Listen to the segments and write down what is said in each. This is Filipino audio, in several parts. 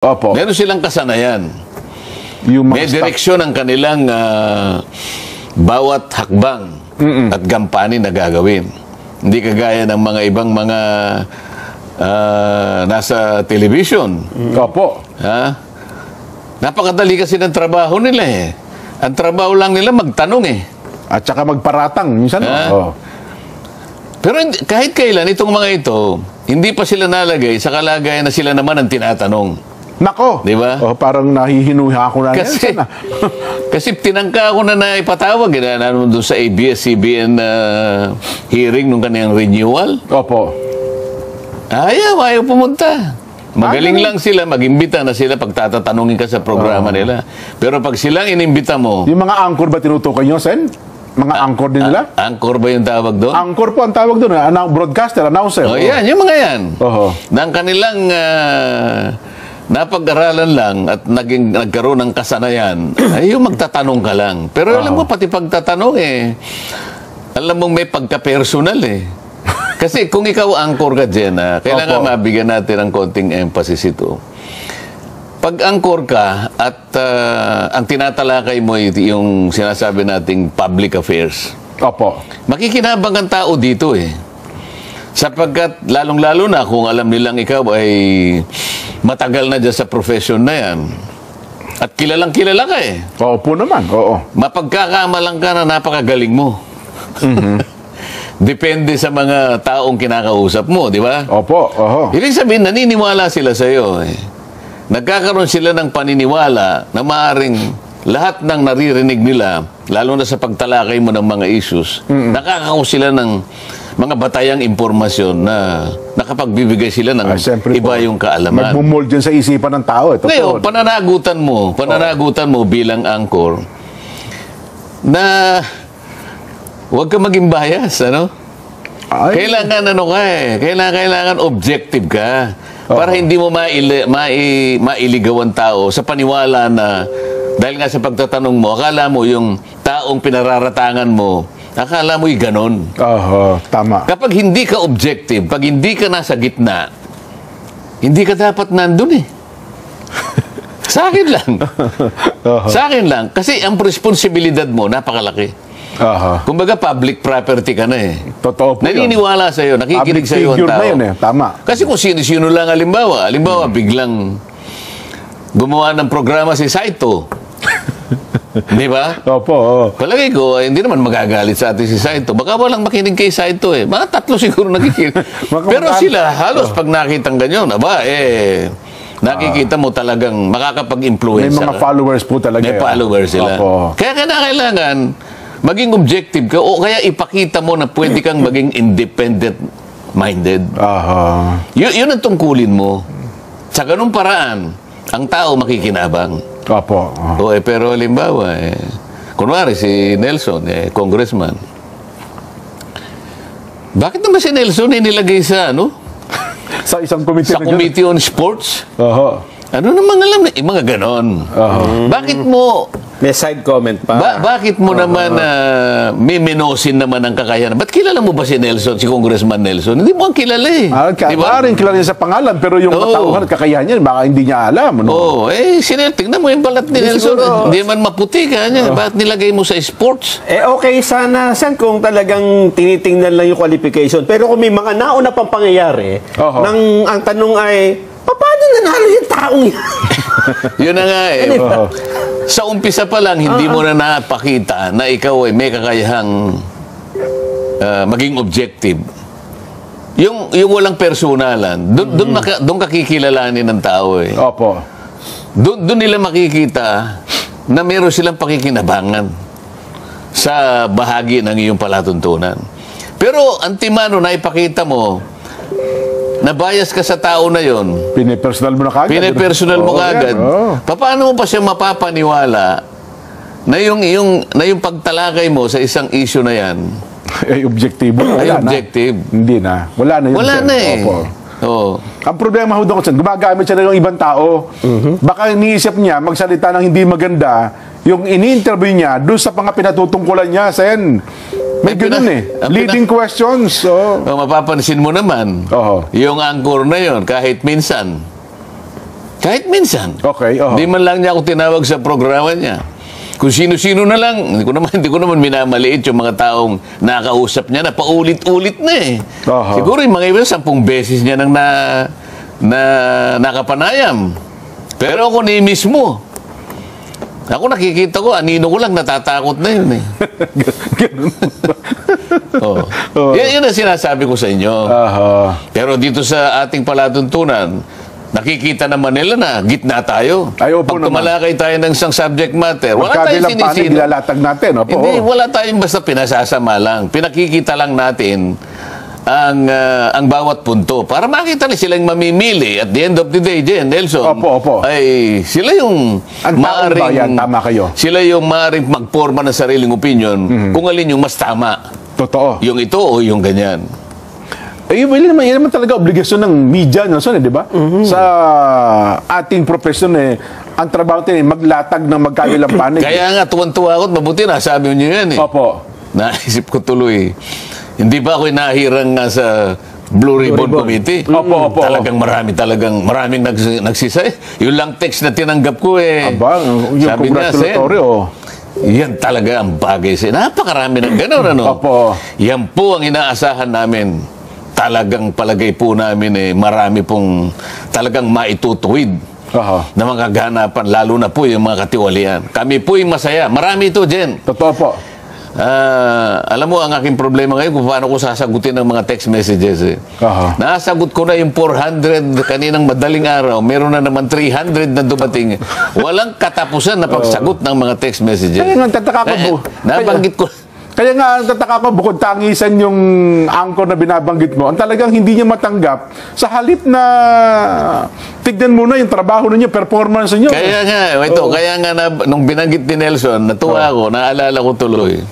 Opo. Meron silang kasanayan. Yung mga May staff. direksyon ang kanilang bawat hakbang at gampanin na gagawin. Hindi kagaya ng mga ibang mga nasa television. Opo. Ha? Napakadali kasi ng trabaho nila eh. Ang trabaho lang nila magtanong eh. At saka magparatang. Minsan, oh. Pero kahit kailan, itong mga ito, hindi pa sila nalagay sa kalagayan na sila naman ang tinatanong. Nako. Di ba? Oh, parang nahihinuha ako na. Kasi, kasi tinangka ko na ipatawag doon sa ABS-CBN hearing nung kanyang renewal. Opo. Ayaw pumunta. Magaling lang sila, mag-imbita na sila pag tatatanungin ka sa programa nila. Pero pag silang inimbita mo... Yung mga anchor ba tinutukoy nyo, Sen? Mga anchor din nila? Anchor ba yung tawag doon? Anchor po ang tawag doon. Broadcaster, announcer. Oh, yan, yung mga yan. Oho. Nang kanilang napag-aralan lang at nagkaroon ng kasanayan, ay yung magtatanong ka lang. Pero alam mo, pati pagtatanong alam mo may pagka-personal Kasi kung ikaw anchor ka dyan, kailangan mabigyan natin ng konting emphasis ito. Pag anchor ka at ang tinatalakay mo yung sinasabi nating public affairs, Opo. makikinabang ang tao dito Sapagkat lalong-lalo na kung alam nilang ikaw ay matagal na dyan sa profession na yan. At kilalang-kilala ka Opo naman, oo. Mapagkakamalang ka na napakagaling mo. Depende sa mga taong kinakausap mo, di ba? Opo, oho. Ibig sabihin, naniniwala sila sa iyo. Nagkakaroon sila ng paniniwala na maaaring lahat ng naririnig nila, lalo na sa pagtalakay mo ng mga issues, nakakakuha sila ng mga batayang impormasyon na nakapagbibigay sila ng iba yung kaalaman. Magmumold dyan sa isipan ng tao. Ngayon, pananagutan mo bilang anchor na huwag ka maging bias, Ay. Kailangan kailangan objective ka para hindi mo mailigaw ang tao sa paniwala na dahil nga sa pagtatanong mo, akala mo yung taong pinararatangan mo, akala mo'y ganon. Tama. Kapag hindi ka objective, pag hindi ka nasa gitna, hindi ka dapat nandun Sa akin lang. Sa akin lang. Kasi ang responsibilidad mo, napakalaki. Kumbaga, public property ka na Totoo po naniniwala sa'yo, nakikinig sa'yo ang tao. Na yun Tama. Kasi kung sino-sino lang halimbawa, biglang gumawa ng programa si Saito. Di ba? Opo. Palagay ko, hindi naman magagalit sa atin si Saito. Baka walang makinig kay Saito Mga 3 siguro nakikinig. Pero sila, halos pag nakitang ganyan, nakikita mo talagang makakapag-influence. May mga followers po talaga. May followers sila. Opo. Kaya kailangan maging objective ka o kaya ipakita mo na pwede kang maging independent-minded. Yun ang tungkulin mo. Sa ganung paraan, ang tao makikinabang. Opo. Pero halimbawa, kunwari si Nelson, congressman. Bakit naman si Nelson nilagay sa sa isang committee sa Committee on Sports? Ano namang alam na mga ganon? Bakit mo may side comment pa? Bakit mo naman miminosin naman ang kakayahan? Ba't kilala mo ba si Nelson, si Congressman Nelson? Hindi mo ang kilala Diba? Rin kilala niya sa pangalan, pero yung katauhan at kakayahan niya, baka hindi niya alam. Tingnan mo yung balat ni Nelson. Hindi man maputi ka niya. Bakit nilagay mo sa sports? Okay sana, San, kung talagang tinitingnan lang yung qualification. Pero kung may mga nauna pang pangyayari, ang tanong ay, paano nanalo yung taong yan? Yun na nga Sa umpisa pa lang, hindi mo na napakita na ikaw ay may kakayahang maging objective. Yung walang personalan, doon kakikilalanin ng tao Opo. Doon nila makikita na meron silang pakikinabangan sa bahagi ng iyong palatuntunan. Pero antimano na ipakita mo na bias ka sa tao na yon. Pinipersonal mo na kagad. Pinipersonal mo kagad. Paano mo pa siya mapapaniwala na yung pagtalakay mo sa isang issue na yan ay objektibo? Ay objective. Hindi na. Wala na yun. Wala na Ang problema ho doon, gumagamit siya ng ibang tao. Baka iniisip niya, magsalita ng hindi maganda, yung ini-interview niya doon sa mga pinatutungkulan niya, Sen. May ganun leading questions. Mapapansin mo naman, yung anchor na yon kahit minsan, Kahit minsan. Okay, Hindi man lang niya ako tinawag sa programa niya. Kung sino-sino na lang, hindi ko naman minamaliit yung mga taong nakausap niya na paulit-ulit na eh. Aha. Siguro yung mga iba, 10 beses niya nang nakapanayam. Pero ako ni mismo. Ako nakikita ko, anino ko lang, natatakot na yun eh. Ganun. Oh. Yun ang sinasabi ko sa inyo. Aha. Pero dito sa ating palatuntunan, nakikita naman nila na gitna tayo. Ay, opo Pag naman. tumalakay tayo ng isang subject matter, wala tayong Magkabilang panig, sinisino. nilalatag natin. Opo. Hindi, wala tayong basta pinasasama lang. Pinakikita lang natin ang bawat punto para makita na silang mamimili at the end of the day, Jen, Nelson. Opo. Ay sila yung Ang taong bayan, tama kayo. Sila yung maaring magporma ng sariling opinion kung alin yung mas tama. Totoo. Yung ito o yung ganyan. Eh, yun naman talaga obligasyon ng media, Nelson, di ba? Sa ating profesyon, ang trabaho natin maglatag ng magkabilang panig. Kaya nga, tuwan-tuwa ako at mabuti nasabi niyo yan eh. Opo. Naisip ko tuloy. Hindi ba ako nahirang nga sa Blue Ribbon Committee? Opo. Maraming nagsisay. Yung lang text na tinanggap ko eh. Aba, yung sabi niya, congratulatory, yan talaga ang bagay. Napakarami ng gano'n, ano? Opo. Yan po ang inaasahan namin. Talagang palagay po namin marami pong talagang maitutuwid Aha. na mga ganapan, lalo na po yung mga katiwalian. Kami po yung masaya. Marami ito, Jen. Totoo po. Alam mo, ang aking problema ngayon kung paano ko sasagutin ng mga text messages. Aha. Nasagot ko na yung 400 kaninang madaling araw. Meron na naman 300 na dumating. Walang katapusan na pagsagot ng mga text messages. Kaya nga, tataka ko Nabanggit ko. Kaya nga, tataka ko, bukod tangisan yung angkor na binabanggit mo, ang talagang hindi niya matanggap sa halip na tignan muna yung trabaho ninyo, performance ninyo. Kaya nga, nung binanggit ni Nelson, natuwa ako, naalala ko tuloy.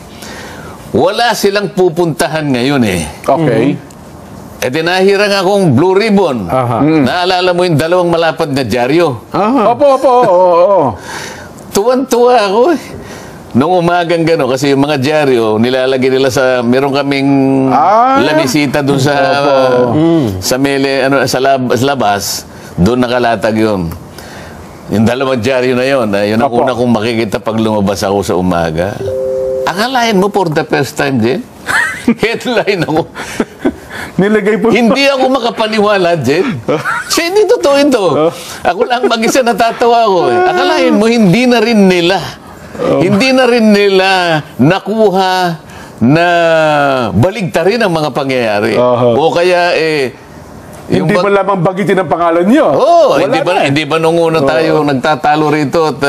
Wala silang pupuntahan ngayon eh. Okay. Dinahirang akong Blue Ribbon. Aha. Naalala mo yung 2 malapad na dyaryo? Aha. Opo. Oo. Tuwan-tuwa ako eh. Nung umagang gano'n, kasi yung mga dyaryo, nilalagay nila sa, meron kaming lamisita doon sa labas, doon nakalatag yun. Yung 2 dyaryo na yun, yun ang Opo. una kong makikita pag lumabas ako sa umaga. Akalain mo for the first time, Jen? Headline ako. Nilagay po. Hindi ako makapaniwala, Jen. Kasi hindi totoo ito. Ako lang mag-isa natatawa ako. Akalain mo, hindi na rin nila nakuha na baligtarin ang mga pangyayari. O kaya Hindi ba lamang bagitin ang pangalan nyo? Hindi ba nung una tayo nagtatalo rito at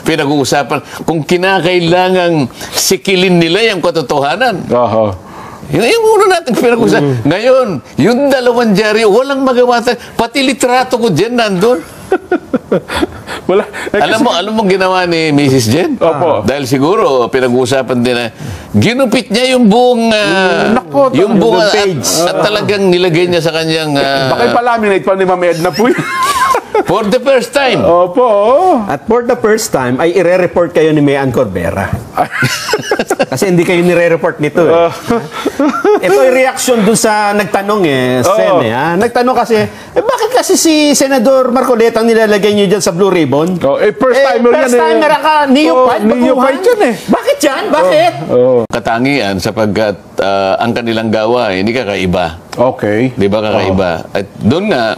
pinag-uusapan kung kinakailangang sikilin nila yung katotohanan. Yung una natin pinag-uusapan. Ngayon, yung 2 dyaryo, walang magawa tayo. Pati litrato ko dyan nandun. Wala. Alam mo ginawa ni Mrs. Jen? Opo. Dahil siguro pinag-uusapan din na ginupit niya yung buong yung buong page. at talagang nilagay niya sa kanyang Baka ipalaminate pa ni Ma'am Edna po yun. for the first time. Opo. At for the first time, ay ire-report kayo ni Mayan Corbera. Kasi hindi kayo nire-report nito eh. Ito yung reaction dun sa nagtanong Sen Nagtanong kasi, bakit kasi si Senador Marcoleta ang nilalagay niyo dyan sa Blue Ribbon? First timer yan First timer ka, neophyte, neophyte yan eh. Bakit yan? Bakit? Katangian sapagkat ang kanilang gawa hindi kakaiba. Okay. Di ba kakaiba? At doon nga,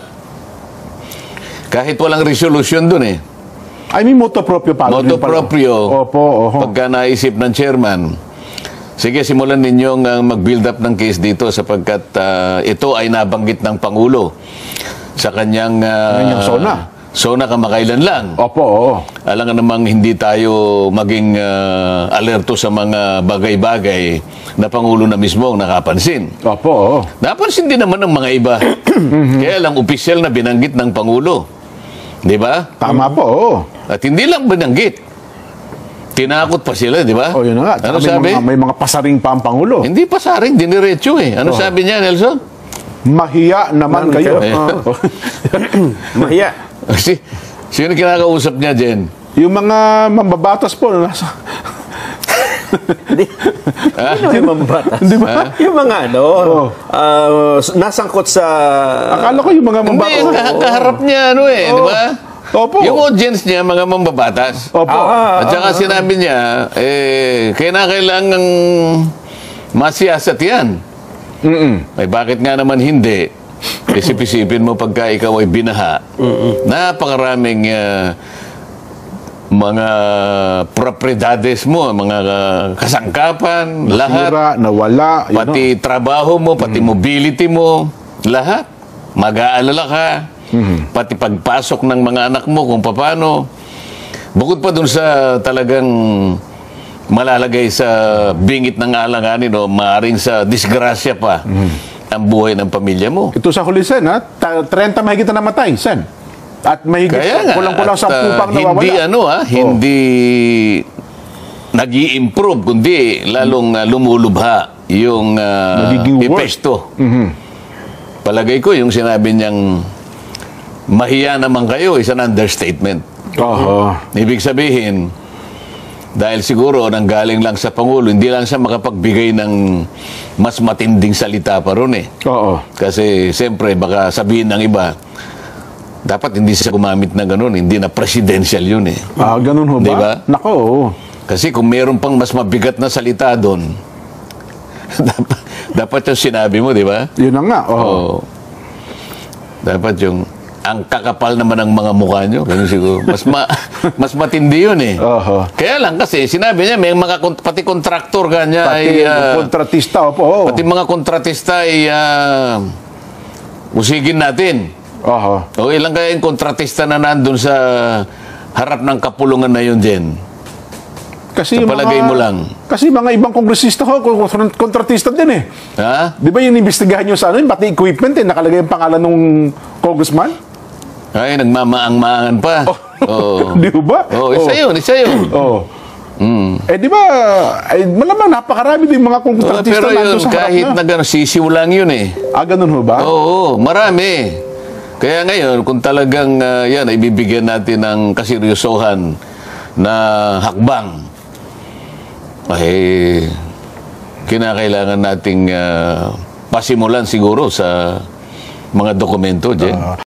kahit walang resolution doon I mean, moto proprio pa. Moto proprio. Opo. Pagka naisip ng chairman, sige, simulan ninyong mag-build up ng case dito sapagkat ito ay nabanggit ng Pangulo sa kanyang SONA kamakailan lang. Opo. Alam nga namang hindi tayo maging alerto sa mga bagay-bagay na Pangulo na mismo ang nakapansin. Opo. Napansin din naman ng mga iba. Kaya lang opisyal na binanggit ng Pangulo. Di ba? Tama po. At hindi lang binanggit. Tinakot pa sila, di ba? Yun na nga. Ano sabi? May mga pasaring pa ang Pangulo. Hindi pasaring, diniretso Ano sabi niya, Nelson? Mahiya naman kayo. Mahiya. Sino kinakausap niya, Jen? Yung mga mambabatas po, nasa... Hindi naman yung mambabatas. Di ba? Yung mga Oo. nasangkot sa... Akala ko yung mga Hindi, mambabatas. kaharap niya, di ba? Opo. Yung audience niya, mga mambabatas. Opo. At saka sinabi niya, kailangang masiyasat yan. Ay bakit nga naman hindi? Isip-isipin mo pagka ikaw ay binaha, napakaraming mga propriedades mo, mga kasangkapan, lahat. Sira, nawala. you know. Pati trabaho mo, pati mobility mo, lahat. Mag-aalala ka. Pati pagpasok ng mga anak mo kung paano. Bukod pa dun sa talagang malalagay sa bingit ng alanganin o maaring sa disgrasya pa ang buhay ng pamilya mo. Ito sa huli, Sen, ha? 30 mahigit na namatay, Sen. At mahigit, Kaya nga, kulang-kulang sa pupang hindi nawawala. hindi nag-i-improve, kundi lalong lumulubha yung Nagiging worse. epekto. Palagay ko yung sinabi niyang mahiya naman kayo is an understatement. Oo. Ibig sabihin, dahil siguro nanggaling lang sa Pangulo, hindi lang siya makapagbigay ng mas matinding salita pa ron eh. Oo. Kasi siyempre baka sabihin ng iba, dapat hindi siya gumamit na ganun, hindi na presidential yun eh. Ganun ho ba? Di ba? Nako, oo. Kasi kung meron pang mas mabigat na salita doon, dapat yung sinabi mo, di ba? Yun na nga, oo. Oo. Dapat yung ang kakapal naman ng mga mukha nyo. Ganun siguro. Mas matindi yun eh. Oo. Kaya lang kasi, sinabi niya, may mga, pati kontraktor kanya Pati ay, kontratista, opo. Oo. pati mga kontratista ay, usigin natin. Oo. O ilang kaya yung kontratista na nandun sa harap ng kapulungan na yun din? Kasi Sa palagay mo lang. Kasi mga ibang kongresista ho, kontratista din eh. Ha? Di ba yung inimbestigahan nyo sa ano, pati equipment eh, nakalagay ang pangalan ng congressman? Ay, nagmamaang-maangan pa. Oo. Di ba? Oo, isa yun, isa yun. Oo. Eh di ba, malamang napakarami din mga kontratista Pero nandun yun, sa harap kahit na. na gano'n, sisiw lang yun eh. Ganun ho ba? Oo, marami. Kaya ngayon, kung talagang yan, ibibigyan natin ng kaseryosohan na hakbang, ay kinakailangan nating pasimulan siguro sa mga dokumento, Jen.